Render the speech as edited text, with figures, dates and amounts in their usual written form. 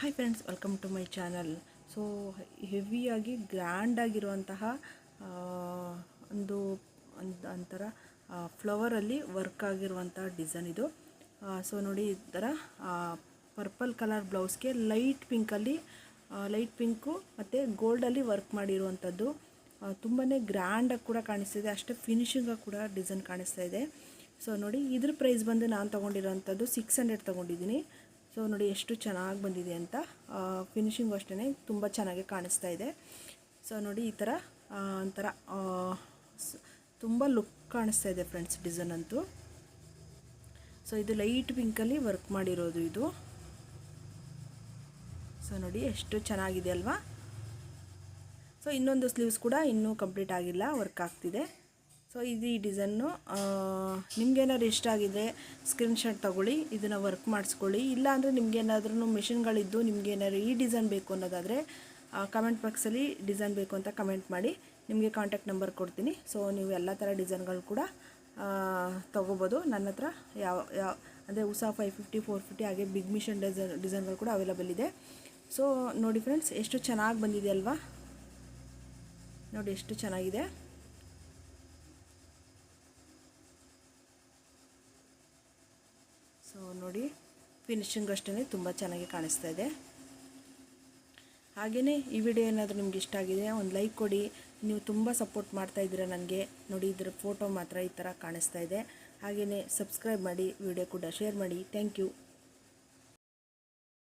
Hi friends, welcome to my channel. So ಹೆವಿಯಾಗಿ ಗ್ರ್ಯಾಂಡಾಗಿರುವಂತಹ ಒಂದು ಒಂಥರ ಫ್ಲವರಲ್ಲಿ ವರ್ಕ್ ಆಗಿರುವಂಥ ಡಿಸೈನ್ ಇದು. ಸೊ ನೋಡಿ, ಈ ಥರ ಪರ್ಪಲ್ ಕಲರ್ ಬ್ಲೌಸ್ಗೆ ಲೈಟ್ ಪಿಂಕು ಮತ್ತು ಗೋಲ್ಡಲ್ಲಿ ವರ್ಕ್ ಮಾಡಿರುವಂಥದ್ದು. ತುಂಬಾ ಗ್ರ್ಯಾಂಡಾಗಿ ಕೂಡ ಕಾಣಿಸ್ತಿದೆ, ಅಷ್ಟೇ ಫಿನಿಶಿಂಗಾಗಿ ಕೂಡ ಡಿಸೈನ್ ಕಾಣಿಸ್ತಾ ಇದೆ. ಸೊ ನೋಡಿ, ಇದ್ರ ಪ್ರೈಸ್ ಬಂದು ನಾನು ತೊಗೊಂಡಿರೋವಂಥದ್ದು 600 ತೊಗೊಂಡಿದ್ದೀನಿ. ಸೊ ನೋಡಿ ಎಷ್ಟು ಚೆನ್ನಾಗಿ ಬಂದಿದೆ ಅಂತ. ಫಿನಿಶಿಂಗು ಅಷ್ಟೇ ತುಂಬ ಚೆನ್ನಾಗಿ ಕಾಣಿಸ್ತಾ ಇದೆ. ಸೊ ನೋಡಿ, ಈ ಥರ ಒಂಥರ ತುಂಬ ಲುಕ್ ಕಾಣಿಸ್ತಾ ಇದೆ ಫ್ರೆಂಡ್ಸ್ ಡಿಸೈನ್ ಅಂತೂ. ಸೊ ಇದು ಲೈಟ್ ಪಿಂಕಲ್ಲಿ ವರ್ಕ್ ಮಾಡಿರೋದು ಇದು. ಸೊ ನೋಡಿ ಎಷ್ಟು ಚೆನ್ನಾಗಿದೆ ಅಲ್ವಾ. ಸೊ ಇನ್ನೊಂದು ಸ್ಲೀವ್ಸ್ ಕೂಡ ಇನ್ನೂ ಕಂಪ್ಲೀಟ್ ಆಗಿಲ್ಲ, ವರ್ಕ್ ಆಗ್ತಿದೆ. ಸೊ ಇದು ಈ ಡಿಸೈನು ನಿಮಗೇನಾದ್ರು ಇಷ್ಟ ಆಗಿದೆ ಸ್ಕ್ರೀನ್ಶಾಟ್ ತೊಗೊಳ್ಳಿ, ಇದನ್ನು ವರ್ಕ್ ಮಾಡಿಸ್ಕೊಳ್ಳಿ. ಇಲ್ಲಾಂದರೆ ನಿಮಗೇನಾದ್ರೂ ಮಿಷಿನ್ಗಳಿದ್ದು ನಿಮಗೇನಾದ್ರು ಈ ಡಿಸೈನ್ ಬೇಕು ಅನ್ನೋದಾದರೆ ಕಮೆಂಟ್ ಬಾಕ್ಸಲ್ಲಿ ಡಿಸೈನ್ ಬೇಕು ಅಂತ ಕಮೆಂಟ್ ಮಾಡಿ, ನಿಮಗೆ ಕಾಂಟ್ಯಾಕ್ಟ್ ನಂಬರ್ ಕೊಡ್ತೀನಿ. ಸೊ ನೀವು ಎಲ್ಲ ಥರ ಡಿಸೈನ್ಗಳು ಕೂಡ ತೊಗೋಬೋದು. ನನ್ನ ಹತ್ರ ಯಾವ ಅಂದರೆ ಉಷಾ 550, 450 ಹಾಗೆ ಬಿಗ್ ಮಿಷನ್ ಡಿಸೈನ್ಗಳು ಕೂಡ ಅವೈಲಬಲ್ ಇದೆ. ಸೊ ನೋಡಿ ಫ್ರೆಂಡ್ಸ್, ಎಷ್ಟು ಚೆನ್ನಾಗಿ ಬಂದಿದೆ ಅಲ್ವಾ. ನೋಡಿ ಎಷ್ಟು ಚೆನ್ನಾಗಿದೆ. ಸೊ ನೋಡಿ, ಫಿನಿಶಿಂಗ್ ಅಷ್ಟೇ ತುಂಬ ಚೆನ್ನಾಗಿ ಕಾಣಿಸ್ತಾ ಇದೆ. ಹಾಗೆಯೇ ಈ ವಿಡಿಯೋ ಏನಾದರೂ ನಿಮ್ಗೆ ಇಷ್ಟ ಆಗಿದೆ ಒಂದು ಲೈಕ್ ಕೊಡಿ. ನೀವು ತುಂಬ ಸಪೋರ್ಟ್ ಮಾಡ್ತಾ ಇದ್ದೀರಾ ನನಗೆ. ನೋಡಿ, ಇದರ ಫೋಟೋ ಮಾತ್ರ ಈ ಥರ ಕಾಣಿಸ್ತಾ ಇದೆ. ಹಾಗೆಯೇ ಸಬ್ಸ್ಕ್ರೈಬ್ ಮಾಡಿ, ವಿಡಿಯೋ ಕೂಡ ಶೇರ್ ಮಾಡಿ. Thank you.